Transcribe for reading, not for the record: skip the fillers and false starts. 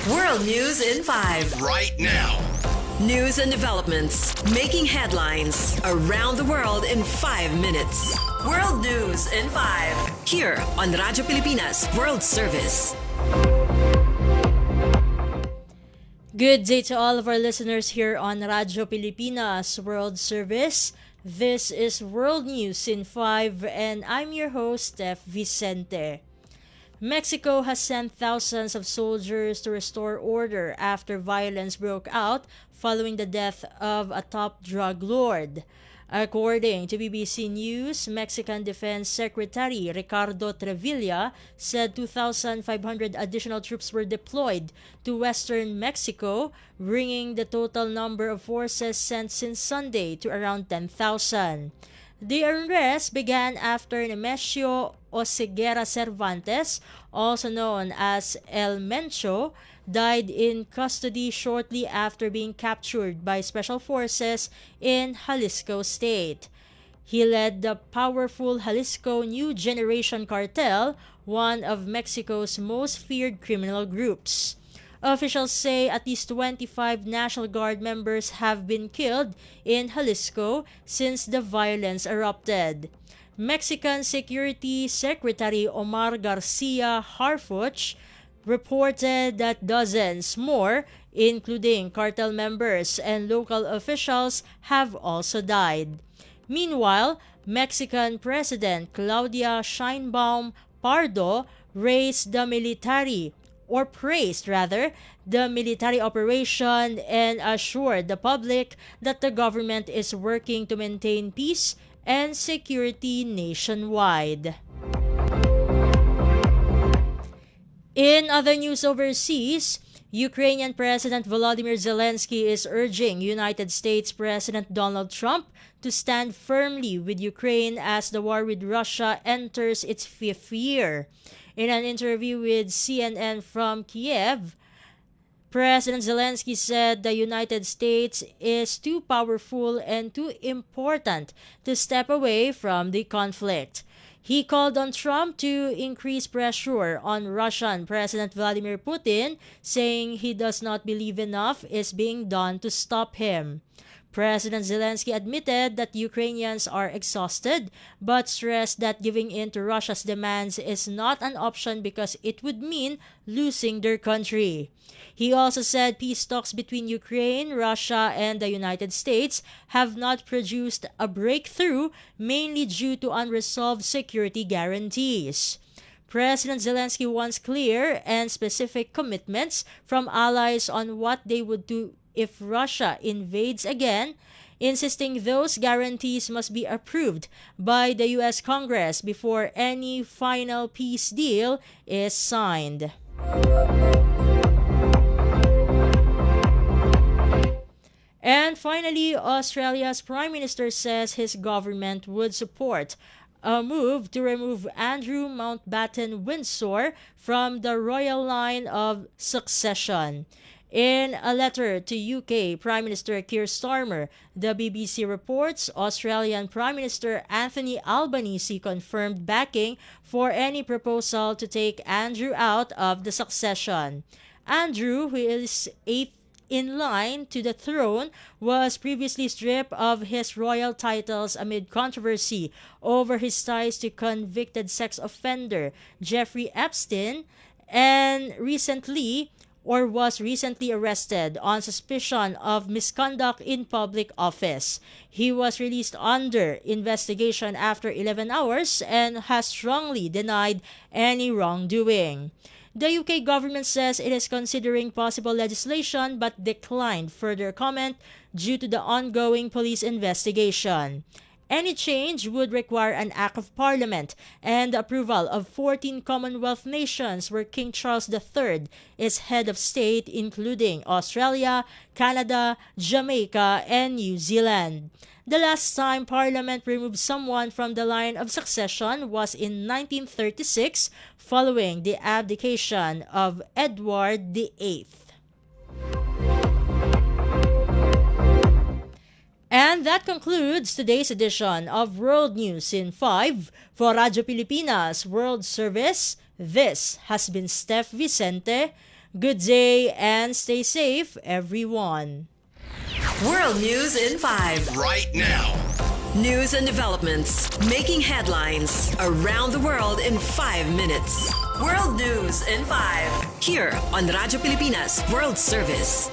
World News in 5. Right now. News and developments making headlines around the world in 5 minutes. World News in 5. Here on Radyo Pilipinas World Service. Good day to all of our listeners here on Radyo Pilipinas World Service. This is World News in 5 and I'm your host, Steph Vicente. Mexico has sent thousands of soldiers to restore order after violence broke out following the death of a top drug lord. According to BBC News, Mexican Defense Secretary Ricardo Trevilla said 2,500 additional troops were deployed to western Mexico, bringing the total number of forces sent since Sunday to around 10,000. The arrest began after Nemesio Oseguera Cervantes, also known as El Mencho, died in custody shortly after being captured by special forces in Jalisco State. He led the powerful Jalisco New Generation Cartel, one of Mexico's most feared criminal groups. Officials say at least 25 National Guard members have been killed in Jalisco since the violence erupted. Mexican Security Secretary Omar Garcia Harfuch reported that dozens more, including cartel members and local officials, have also died. Meanwhile, Mexican President Claudia Sheinbaum Pardo praised the military operation and assured the public that the government is working to maintain peace and security nationwide. In other news overseas, Ukrainian President Volodymyr Zelensky is urging United States President Donald Trump to stand firmly with Ukraine as the war with Russia enters its 5th year. In an interview with CNN from Kiev, President Zelensky said the United States is too powerful and too important to step away from the conflict. He called on Trump to increase pressure on Russian President Vladimir Putin, saying he does not believe enough is being done to stop him. President Zelensky admitted that Ukrainians are exhausted, but stressed that giving in to Russia's demands is not an option because it would mean losing their country. He also said peace talks between Ukraine, Russia, and the United States have not produced a breakthrough, mainly due to unresolved security guarantees. President Zelensky wants clear and specific commitments from allies on what they would do if Russia invades again, insisting those guarantees must be approved by the U.S. Congress before any final peace deal is signed. And finally, Australia's Prime Minister says his government would support a move to remove Andrew Mountbatten Windsor from the royal line of succession. In a letter to UK Prime Minister Keir Starmer, the BBC reports Australian Prime Minister Anthony Albanese confirmed backing for any proposal to take Andrew out of the succession. Andrew, who is 8th in line to the throne, was previously stripped of his royal titles amid controversy over his ties to convicted sex offender Jeffrey Epstein and was recently arrested on suspicion of misconduct in public office. He was released under investigation after 11 hours and has strongly denied any wrongdoing. The UK government says it is considering possible legislation but declined further comment due to the ongoing police investigation. Any change would require an act of parliament and the approval of 14 Commonwealth nations where King Charles III is head of state, including Australia, Canada, Jamaica, and New Zealand. The last time Parliament removed someone from the line of succession was in 1936, following the abdication of Edward VIII. And that concludes today's edition of World News in 5 for Radyo Pilipinas World Service. This has been Steph Vicente. Good day and stay safe, everyone. World News in 5. Right now. News and developments making headlines around the world in 5 minutes. World News in 5. Here on Radyo Pilipinas World Service.